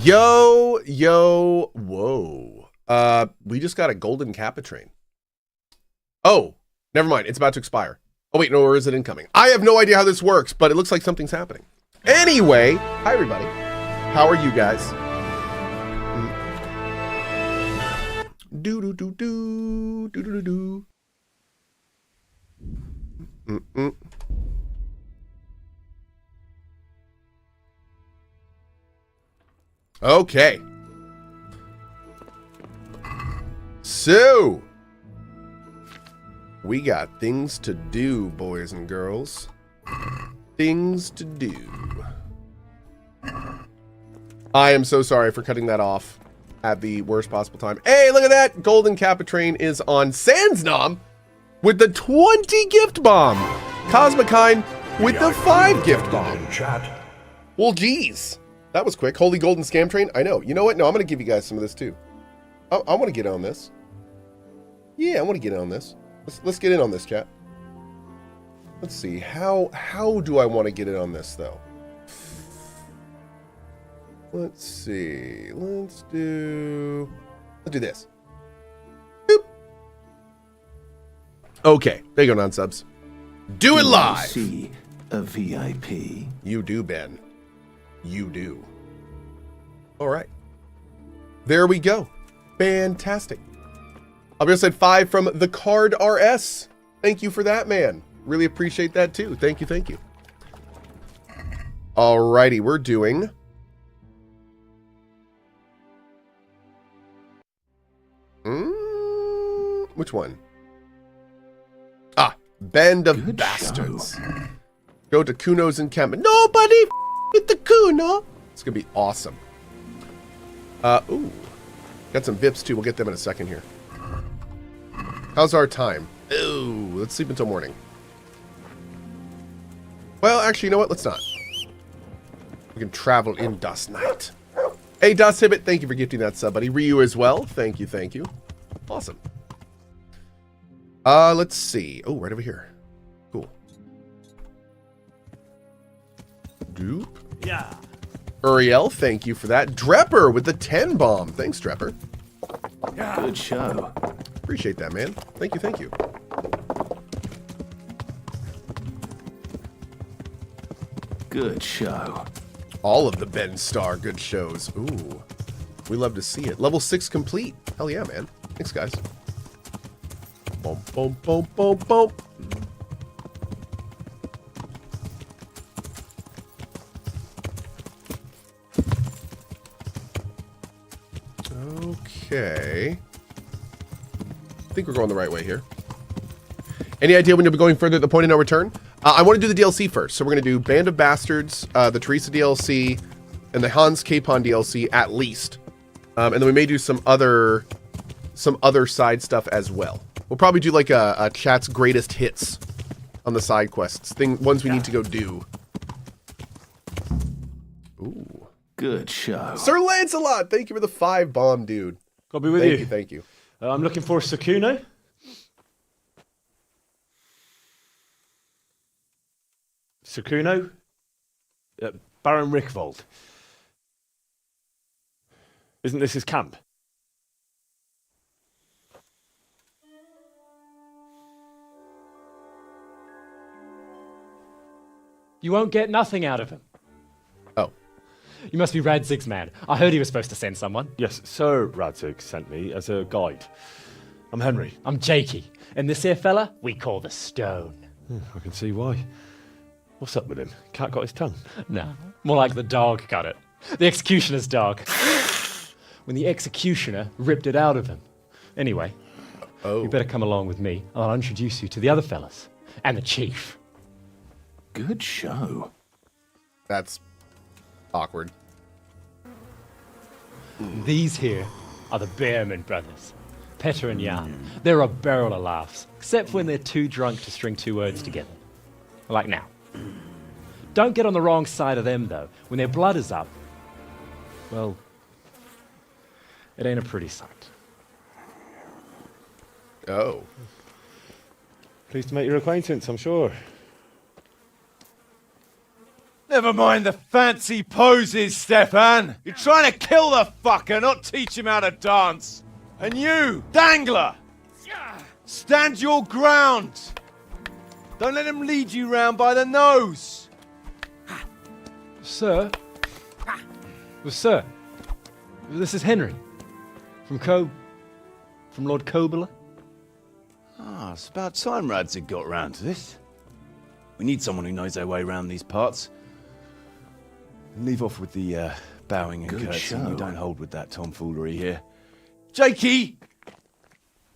Yo, whoa. We just got a golden Kappa train. Oh, never mind. It's about to expire. Oh, wait, no, or is it incoming? I have no idea how this works, but it looks like something's happening. Anyway, hi, everybody. How are you guys? Do-do-do-do. Do-do-do-do. Okay. So, we got things to do, boys and girls. Things to do. I am so sorry for cutting that off at the worst possible time. Hey, look at that! Golden Kappa train is on Sandsnom with the 20 gift bomb. Cosmokine with the 5 gift bomb. Well, geez. That was quick. Holy Golden Scam Train. I know. You know what? No, I'm going to give you guys some of this too. I want to get on this. Yeah, I want to get in on this. Let's get in on this, chat. Let's see. How do I want to get in on this, though? Let's see. Let's do this. Boop. Okay. There you go, non-subs. Do it live! See a VIP? You do, Ben. You do. All right. There we go. Fantastic. I'll just said 5 from the Card RS. Thank you for that, man. Really appreciate that too. Thank you, thank you. Alrighty, we're doing which one? Ah, Band of Good Bastards. show. Go to Kuno's encampment. Nobody with the Kuno. It's gonna be awesome. Ooh. Got some VIPs too. We'll get them in a second here. How's our time? Ooh, let's sleep until morning. Well, actually, you know what? Let's not. We can travel in Dust Night. Hey, Dust Hibbit, thank you for gifting that sub, buddy. Ryu as well. Thank you, thank you. Awesome. Let's see. Oh, right over here. Cool. Doop. Yeah. Uriel, thank you for that. Drepper with the 10 bomb. Thanks, Drepper. Good show. Appreciate that, man. Thank you, thank you. Good show. All of the Ben Star good shows. Ooh. We love to see it. Level 6 complete. Hell yeah, man. Thanks, guys. Boom, boom, boom, boom, boom. Okay. I think we're going the right way here. Any idea when you'll be going further at the point of no return? I want to do the DLC first. So we're going to do Band of Bastards, the Teresa DLC, and the Hans Capon DLC at least. And then we may do some other side stuff as well. We'll probably do like a chat's greatest hits on the side quests. Ones we need to go do. Ooh. Good show. Sir Lancelot, thank you for the 5 bomb, dude. Got to be with you. Thank you. I'm looking for Sakuno. Sakuno? Baron Rickvold. Isn't this his camp? You won't get nothing out of him. Oh. You must be Radzig's man. I heard he was supposed to send someone. Yes, Sir Radzig sent me as a guide. I'm Henry. I'm Jakey. And this here fella, we call the Stone. I can see why. What's up with him? Cat got his tongue? No, more like the dog got it. The executioner's dog. When the executioner ripped it out of him. Anyway, you better come along with me. I'll introduce you to the other fellas. And the chief. Good show. That's awkward. These here are the Bearman brothers. Petter and Jan. They're a barrel of laughs. Except when they're too drunk to string 2 words together. Like now. Don't get on the wrong side of them, though. When their blood is up, well, it ain't a pretty sight. Oh. Pleased to make your acquaintance, I'm sure. Never mind the fancy poses, Stefan. You're trying to kill the fucker, not teach him how to dance. And you, Dangler, stand your ground. Don't let him lead you round by the nose. Sir? Well, sir, this is Henry. From Lord Cobler. Ah, it's about time Radzig got round to this. We need someone who knows their way around these parts. Leave off with the bowing and curtsy. We don't hold with that tomfoolery here. Jakey!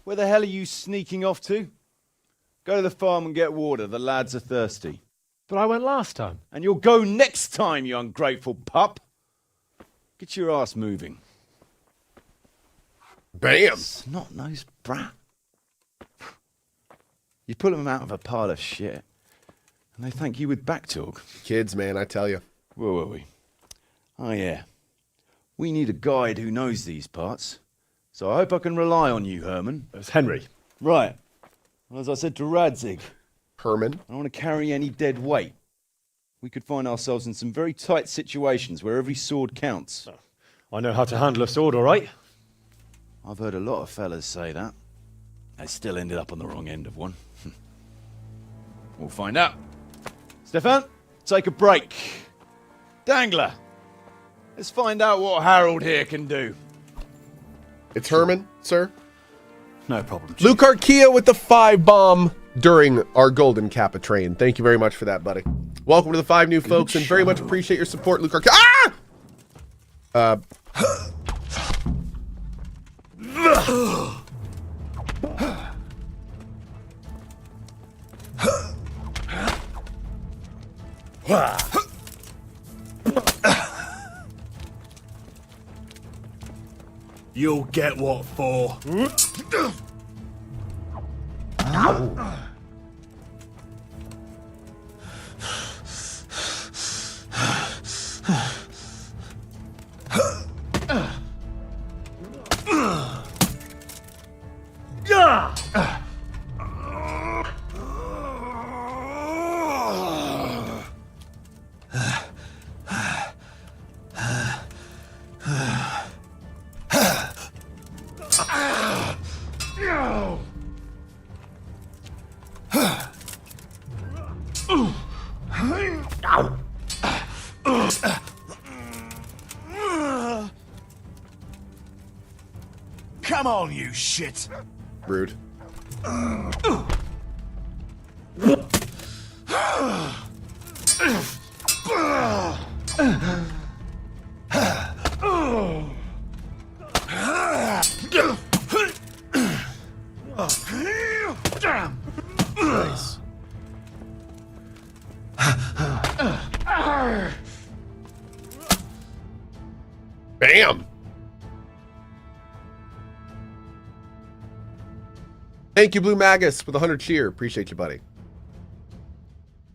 Where the hell are you sneaking off to? Go to the farm and get water. The lads are thirsty. But I went last time. And you'll go next time, you ungrateful pup. Get your ass moving. Bam! Snot-nosed brat. You pull them out of a pile of shit, and they thank you with back talk. Kids, man, I tell you. Where were we? Oh, yeah. We need a guide who knows these parts. So I hope I can rely on you, Herman. It's Henry. Right. Well, as I said to Radzig, Herman? I don't want to carry any dead weight. We could find ourselves in some very tight situations where every sword counts. I know how to handle a sword, all right? I've heard a lot of fellas say that. They still ended up on the wrong end of one. We'll find out. Stefan, take a break. Dangler, let's find out what Harold here can do. It's Herman, sir. No problem. Luke Arkia with the 5 bomb during our Golden Kappa train. Thank you very much for that, buddy. Welcome to the 5 new folks, and very much appreciate your support, Luke Arkia. Ah! You'll get what for. Come on, you shit. Rude. Nice. Bam! Thank you, Blue Magus, with 100 cheer. Appreciate you, buddy.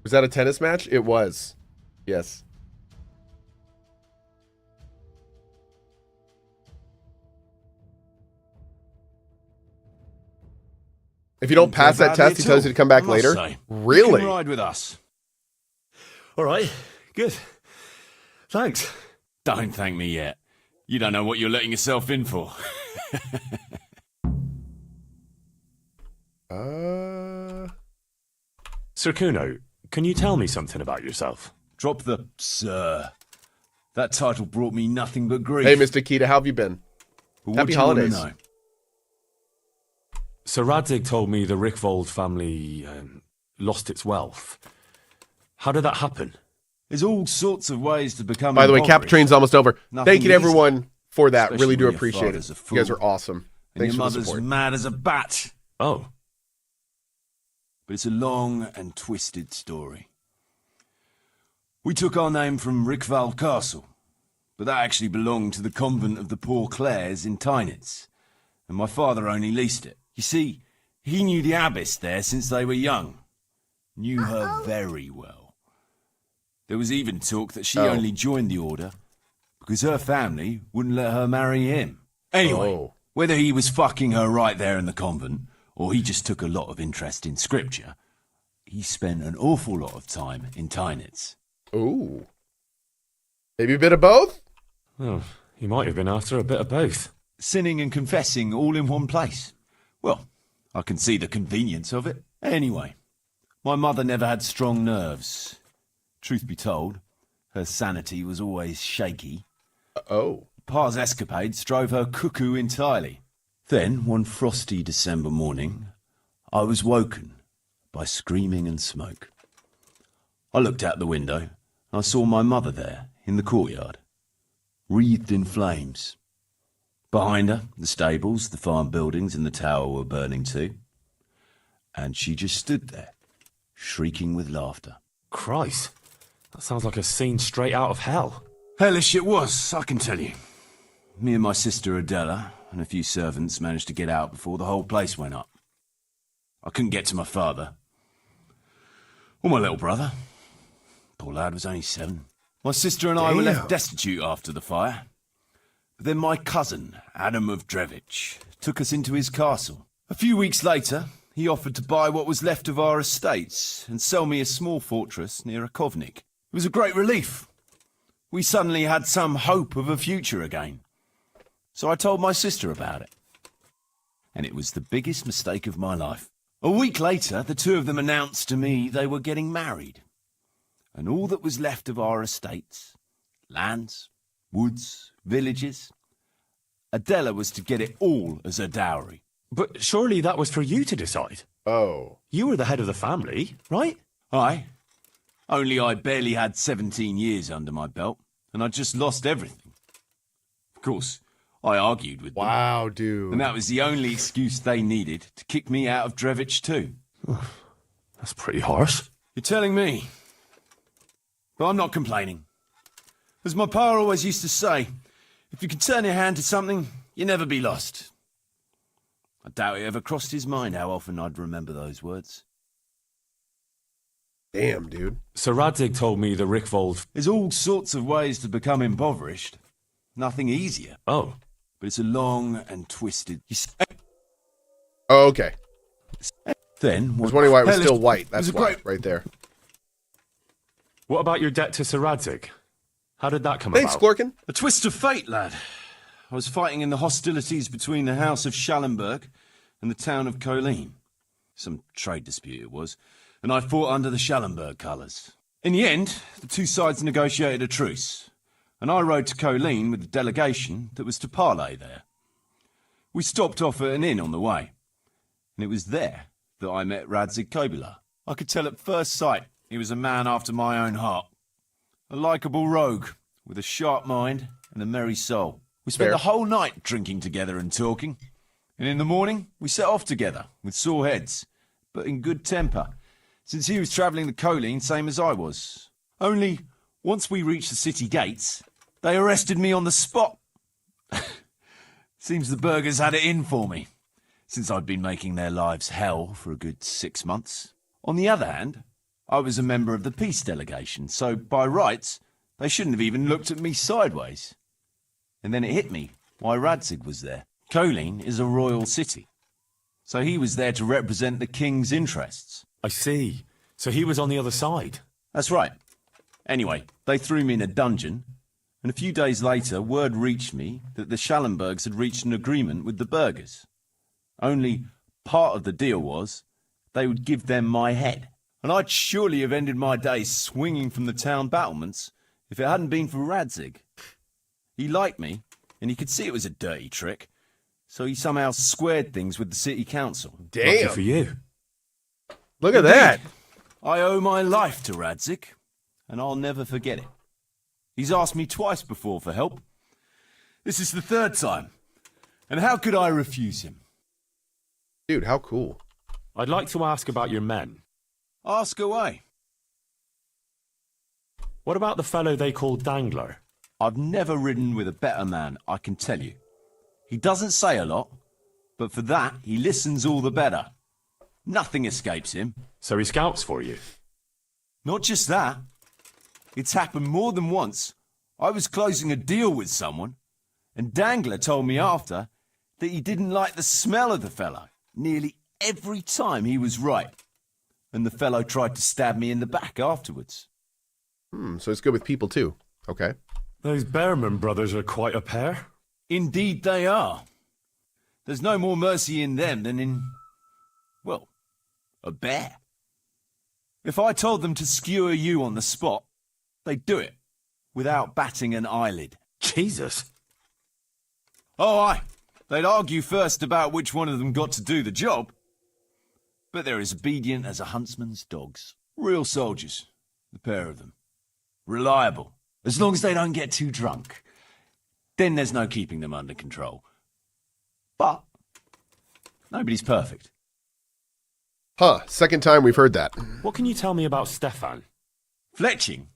Was that a tennis match? It was. Yes. If you don't pass that test, he tells you to come back later. Really? You can ride with us. All right, good. Thanks. Don't thank me yet. You don't know what you're letting yourself in for. Sir Kuno, can you tell me something about yourself? Drop the sir. That title brought me nothing but grief. Hey, Mr. Kita, how have you been? But Happy what do you wanna holidays. know? Sir Radzig told me the Rickvold family lost its wealth. How did that happen? There's all sorts of ways to become By the way, Cap impoverished. Train's almost over. Nothing Thank you to easy. everyone for that. Especially Really do when your appreciate it. father's a You guys fool. are awesome. And Thanks your for the mother's support. mad as a bat. Oh, But it's a long and twisted story. We took our name from Rickval Castle, but that actually belonged to the convent of the Poor Clares in Tynitz, and my father only leased it. You see, he knew the abbess there since they were young. Knew her very well. There was even talk that she only joined the order because her family wouldn't let her marry him. Anyway, Oh. whether he was fucking her right there in the convent, or he just took a lot of interest in scripture, he spent an awful lot of time in Tynitz. Ooh. Maybe a bit of both? Oh, he might have been after a bit of both. Sinning and confessing all in one place. Well, I can see the convenience of it. Anyway, my mother never had strong nerves. Truth be told, her sanity was always shaky. Oh. Pa's escapades drove her cuckoo entirely. Then, one frosty December morning, I was woken by screaming and smoke. I looked out the window and I saw my mother there in the courtyard, wreathed in flames. Behind her, the stables, the farm buildings and the tower were burning too. And she just stood there, shrieking with laughter. Christ, that sounds like a scene straight out of hell. Hellish it was, I can tell you. Me and my sister Adela and a few servants managed to get out before the whole place went up. I couldn't get to my father. Or my little brother. Poor lad was only 7. My sister and I were left destitute after the fire. But then my cousin, Adam of Drevich, took us into his castle. A few weeks later, he offered to buy what was left of our estates and sell me a small fortress near a Kovnik. It was a great relief. We suddenly had some hope of a future again. So I told my sister about it. And it was the biggest mistake of my life. A week later, the two of them announced to me they were getting married. And all that was left of our estates, lands, woods, villages, Adela was to get it all as a dowry. But surely that was for you to decide. Oh. You were the head of the family, right? Aye. Only I barely had 17 years under my belt, and I'd just lost everything. Of course, I argued with them. Wow, dude. And that was the only excuse they needed to kick me out of Drevich too. That's pretty harsh. You're telling me. But I'm not complaining. As my pa always used to say, if you can turn your hand to something, you'll never be lost. I doubt it ever crossed his mind how often I'd remember those words. Damn, dude. So Radzig told me the Rickvold... There's all sorts of ways to become impoverished. Nothing easier. Oh. But it's a long and twisted... Oh, okay. Then... I was wondering why it was still white. That's why, right there. What about your debt to Sir Radzig? How did that come Thanks, about? Glorkin. A twist of fate, lad. I was fighting in the hostilities between the House of Schallenberg and the town of Cohh. Some trade dispute it was, and I fought under the Schallenberg colours. In the end, the two sides negotiated a truce, and I rode to Cohh with the delegation that was to parley there. We stopped off at an inn on the way, and it was there that I met Radzig Kobyla. I could tell at first sight he was a man after my own heart. A likeable rogue, with a sharp mind and a merry soul. We spent the whole night drinking together and talking. And in the morning, we set off together, with sore heads, but in good temper, since he was travelling the Cohh same as I was. Only, once we reached the city gates, they arrested me on the spot. Seems the burghers had it in for me, since I'd been making their lives hell for a good 6 months. On the other hand, I was a member of the peace delegation, so by rights, they shouldn't have even looked at me sideways. And then it hit me why Radzig was there. Cohh is a royal city, so he was there to represent the king's interests. I see. So he was on the other side. That's right. Anyway, they threw me in a dungeon, and a few days later, word reached me that the Schallenbergs had reached an agreement with the burghers. Only part of the deal was they would give them my head. And I'd surely have ended my days swinging from the town battlements if it hadn't been for Radzig. He liked me, and he could see it was a dirty trick, so he somehow squared things with the city council. Lucky Damn. for you. Look at that. I owe my life to Radzig, and I'll never forget it. He's asked me twice before for help. This is the 3rd time, and how could I refuse him? Dude, how cool. I'd like to ask about your men. Ask away. What about the fellow they call Dangler? I've never ridden with a better man, I can tell you. He doesn't say a lot, but for that, he listens all the better. Nothing escapes him. So he scouts for you? Not just that. It's happened more than once. I was closing a deal with someone, and Dangler told me after that he didn't like the smell of the fellow nearly every time he was right. And the fellow tried to stab me in the back afterwards. So it's good with people too. Okay. Those Behrman brothers are quite a pair. Indeed they are. There's no more mercy in them than in, well, a bear. If I told them to skewer you on the spot, they'd do it, without batting an eyelid. Jesus. Oh, aye. They'd argue first about which one of them got to do the job. But they're as obedient as a huntsman's dogs. Real soldiers, the pair of them. Reliable, as long as they don't get too drunk. Then there's no keeping them under control. But nobody's perfect. Huh. Second time we've heard that. What can you tell me about Stefan? Fletching.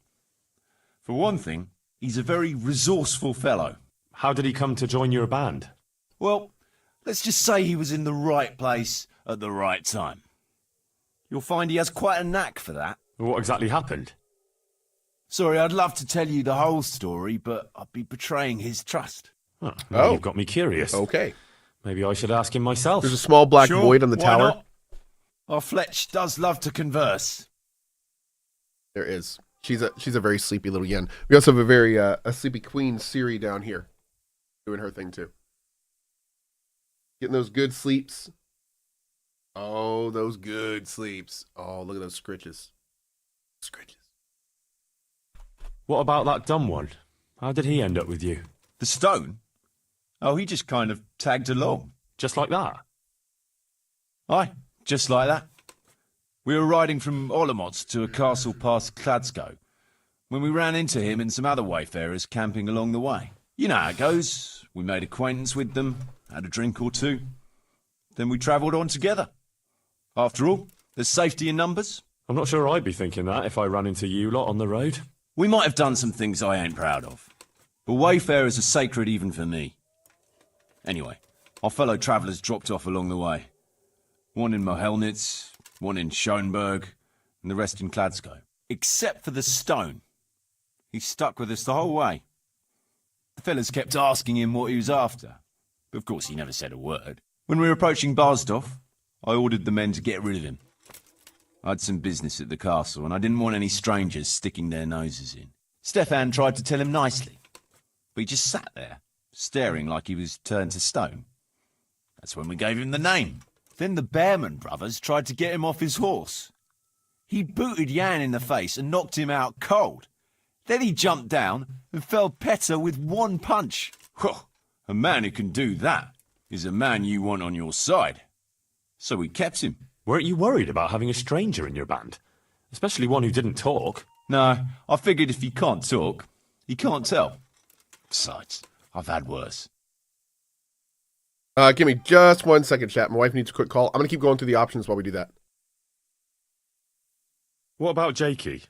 For one thing, he's a very resourceful fellow. How did he come to join your band? Well, let's just say he was in the right place at the right time. You'll find he has quite a knack for that. What exactly happened? Sorry, I'd love to tell you the whole story, but I'd be betraying his trust. Oh, now you've got me curious. Okay. Maybe I should ask him myself. There's a small black Sure, void on the why tower. not? Our Fletch does love to converse. There is. She's a very sleepy little yen. We also have a very a sleepy queen Siri down here, doing her thing too. Getting those good sleeps. Oh, those good sleeps. Oh, look at those scritches. Scritches. What about that dumb one? How did he end up with you? The stone? Oh, he just kind of tagged along. Just like that? Aye, just like that. We were riding from Olomouc to a castle past Kladsko when we ran into him and some other wayfarers camping along the way. You know how it goes. We made acquaintance with them, had a drink or two. Then we travelled on together. After all, there's safety in numbers. I'm not sure I'd be thinking that if I ran into you lot on the road. We might have done some things I ain't proud of, but wayfarers are sacred even for me. Anyway, our fellow travellers dropped off along the way. One in Mohelnitz, one in Schoenberg, and the rest in Kladsko. Except for the stone. He stuck with us the whole way. The fellas kept asking him what he was after, but of course he never said a word. When we were approaching Barsdorf, I ordered the men to get rid of him. I had some business at the castle, and I didn't want any strangers sticking their noses in. Stefan tried to tell him nicely, but he just sat there, staring like he was turned to stone. That's when we gave him the name. Then the Behrman brothers tried to get him off his horse. He booted Jan in the face and knocked him out cold. Then he jumped down and felled Petter with one punch. A man who can do that is a man you want on your side. So we kept him. Weren't you worried about having a stranger in your band? Especially one who didn't talk. No, I figured if he can't talk, he can't tell. Besides, I've had worse. Give me just 1 second, chat. My wife needs a quick call. I'm going to keep going through the options while we do that. What about Jakey?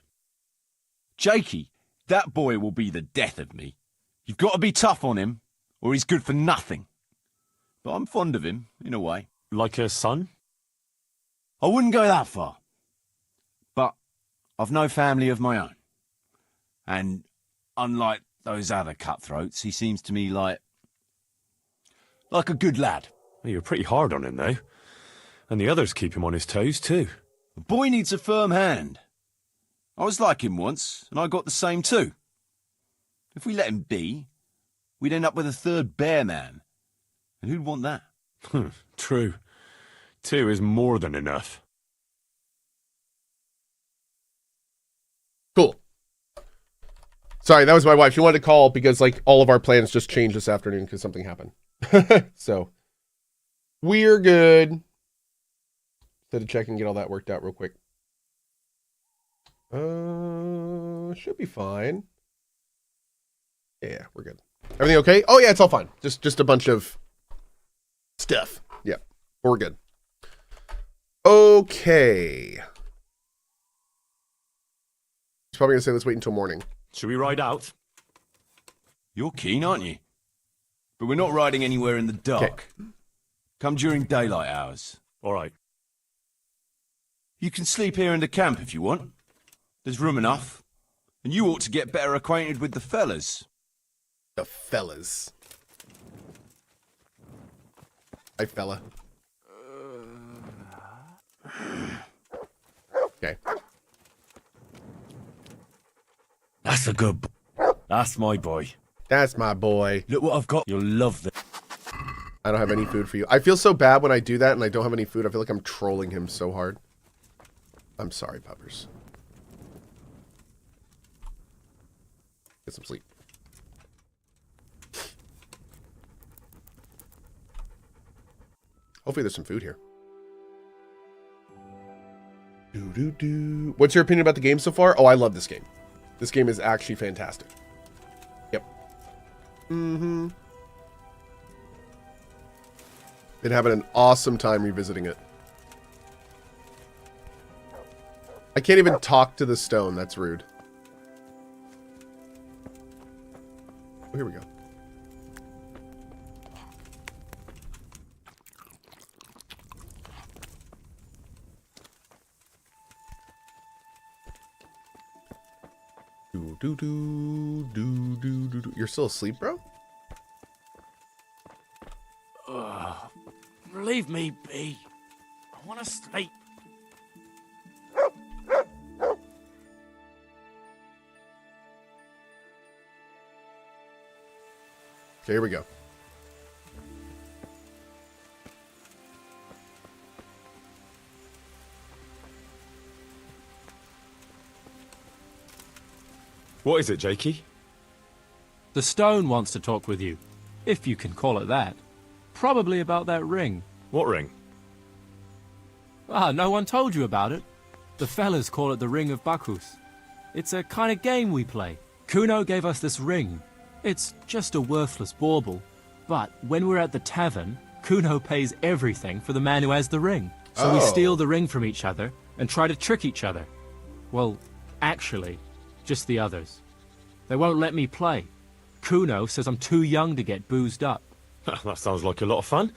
Jakey, that boy will be the death of me. You've got to be tough on him, or he's good for nothing. But I'm fond of him, in a way. Like a son? I wouldn't go that far. But I've no family of my own. And unlike those other cutthroats, he seems to me like a good lad. Well, you're pretty hard on him, though. And the others keep him on his toes, too. A boy needs a firm hand. I was like him once, and I got the same too. If we let him be, we'd end up with a third bear man. And who'd want that? True. 2 is more than enough. Cool. Sorry, that was my wife. She wanted to call because like all of our plans just changed this afternoon because something happened. So we're good. Instead of check and get all that worked out real quick. Should be fine. Yeah, we're good. Everything okay? Oh yeah, it's all fine. Just a bunch of stuff. Yeah, we're good. Okay. He's probably gonna say let's wait until morning. Should we ride out? You're keen, aren't you? But we're not riding anywhere in the dark. Okay. Come during daylight hours. All right. You can sleep here in the camp if you want. There's room enough. And you ought to get better acquainted with the fellas. The fellas. Hi, fella. Okay. That's a good boy. That's my boy. That's my boy. Look what I've got. You'll love this. I don't have any food for you. I feel so bad when I do that and I don't have any food. I feel like I'm trolling him so hard. I'm sorry, puppers. Get some sleep. Hopefully there's some food here. What's your opinion about the game so far? Oh, I love this game. This game is actually fantastic. Yep. Mm-hmm. Been having an awesome time revisiting it. I can't even talk to the stone. That's rude. Oh, here we go. You're still asleep, bro? Leave me be. I want to sleep. Okay, here we go. What is it, Jakey? The stone wants to talk with you, if you can call it that. Probably about that ring. What ring? Ah, no one told you about it. The fellas call it the Ring of Bacchus. It's a kind of game we play. Kuno gave us this ring. It's just a worthless bauble. But when we're at the tavern, Kuno pays everything for the man who has the ring. So we steal the ring from each other and try to trick each other. Well, actually, just the others. They won't let me play. Kuno says I'm too young to get boozed up. That sounds like a lot of fun.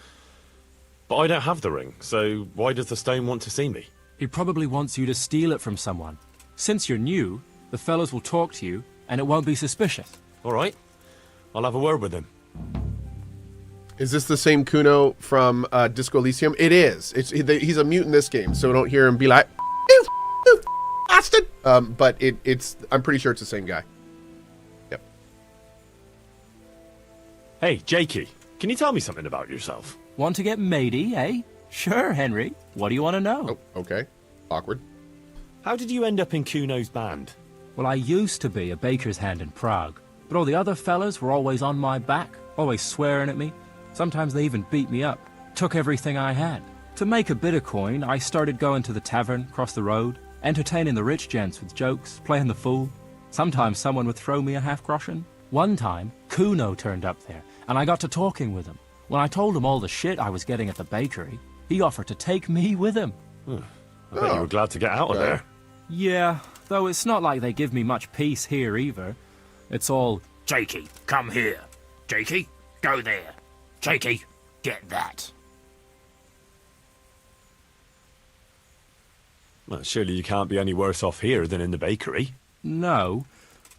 But I don't have the ring, so why does the stone want to see me? He probably wants you to steal it from someone. Since you're new, the fellows will talk to you, and it won't be suspicious. All right. I'll have a word with him. Is this the same Kuno from Disco Elysium? It is. He's a mute in this game, so don't hear him be like, bastard. But it's. I'm pretty sure it's the same guy. Yep. Hey, Jakey, can you tell me something about yourself? Want to get matey, eh? Sure, Henry. What do you want to know? Oh, okay. Awkward. How did you end up in Kuno's band? Well, I used to be a baker's hand in Prague, but all the other fellas were always on my back, always swearing at me. Sometimes they even beat me up, took everything I had. To make a bit of coin, I started going to the tavern across the road, entertaining the rich gents with jokes, playing the fool. Sometimes someone would throw me a half-groschen. One time, Kuno turned up there, and I got to talking with him. When I told him all the shit I was getting at the bakery, he offered to take me with him. I bet you were glad to get out of there. Yeah, though it's not like they give me much peace here either. It's all, Jakey, come here. Jakey, go there. Jakey, get that. Well, surely you can't be any worse off here than in the bakery. no.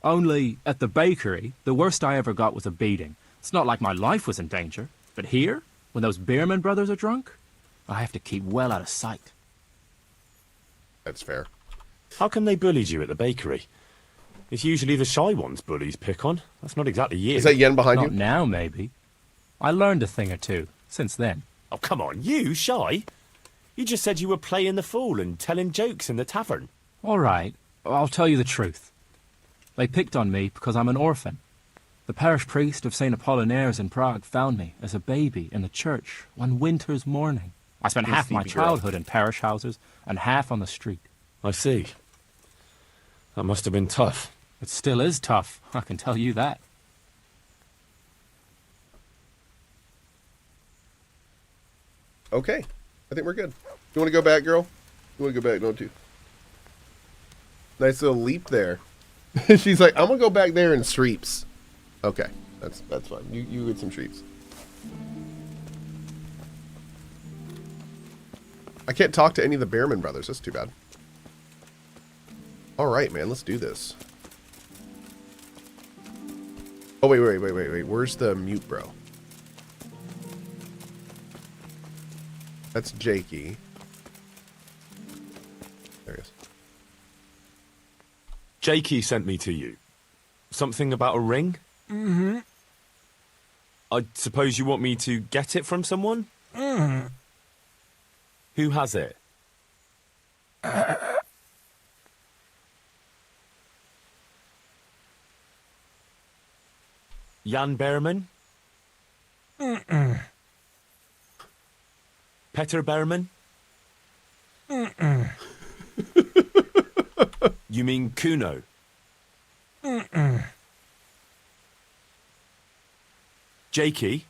Only, at the bakery, the worst I ever got was a beating. It's not like my life was in danger. But here, when those Beerman brothers are drunk, I have to keep well out of sight. That's fair. How come they bullied you at the bakery? It's usually the shy ones bullies pick on. That's not exactly you. Is that Yen behind Not you? now, maybe. I learned a thing or two since then. Oh, come on, you, shy? You just said you were playing the fool and telling jokes in the tavern. All right, I'll tell you the truth. They picked on me because I'm an orphan. The parish priest of St. Apollinaire's in Prague found me as a baby in the church one winter's morning. I spent half my childhood in parish houses and half on the street. I see. That must have been tough. It still is tough, I can tell you that. Okay. I think we're good. You want to go back, girl? You want to go back, don't you? Nice little leap there. She's like, I'm going to go back there and streeps. Okay. That's fine. You get some treats. I can't talk to any of the Behrman brothers. That's too bad. All right, man. Let's do this. Oh, wait. Where's the mute bro? That's Jakey. There he is. Jakey sent me to you. Something about a ring? Mm-hmm. I suppose you want me to get it from someone? Mm-hmm. Who has it? Jan Berman? Mm-mm. Peter Berman? Mm-mm. You mean Kuno? Mm-mm. Jakey?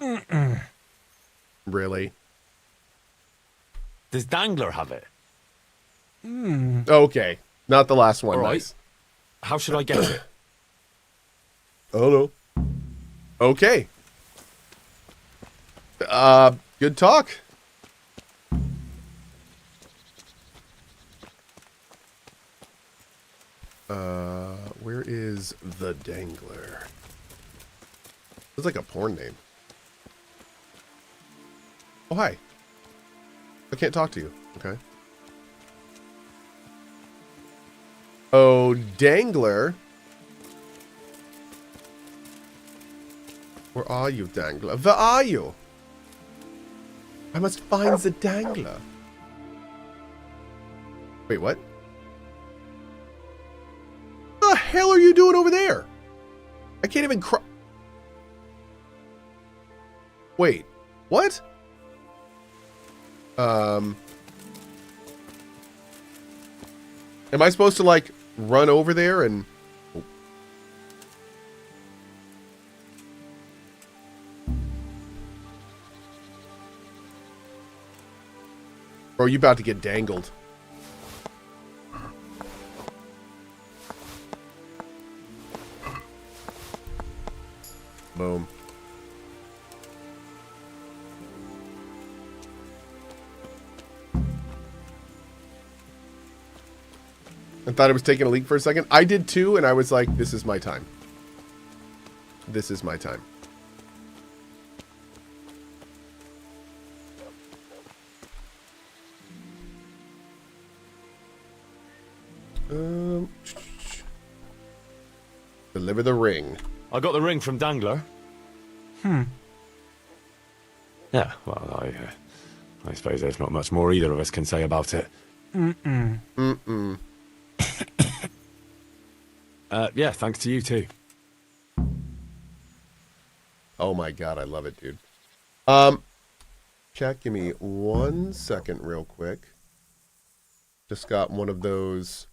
Mm-mm. Really? Does Dangler have it? Okay. Not the last one. All right. Nice. How should I get it? Oh, no. Okay. Good talk. Where is the Dangler? It's like a porn name. Oh, hi. I can't talk to you. Okay. Oh, Dangler. Where are you, Dangler? Where are you? I must find the Dangler. Wait, what? What the hell are you doing over there? I can't even cry. Wait, what? Am I supposed to, like, run over there and... Oh. Bro, you about to get dangled. Boom. I thought it was taking a leak for a second. I did too, and I was like, this is my time. This is my time. Deliver the ring. I got the ring from Dangler. Yeah, well, I suppose there's not much more either of us can say about it. Yeah, thanks to you too. Oh my god, I love it, dude. Chat, give me 1 second real quick. Just got one of those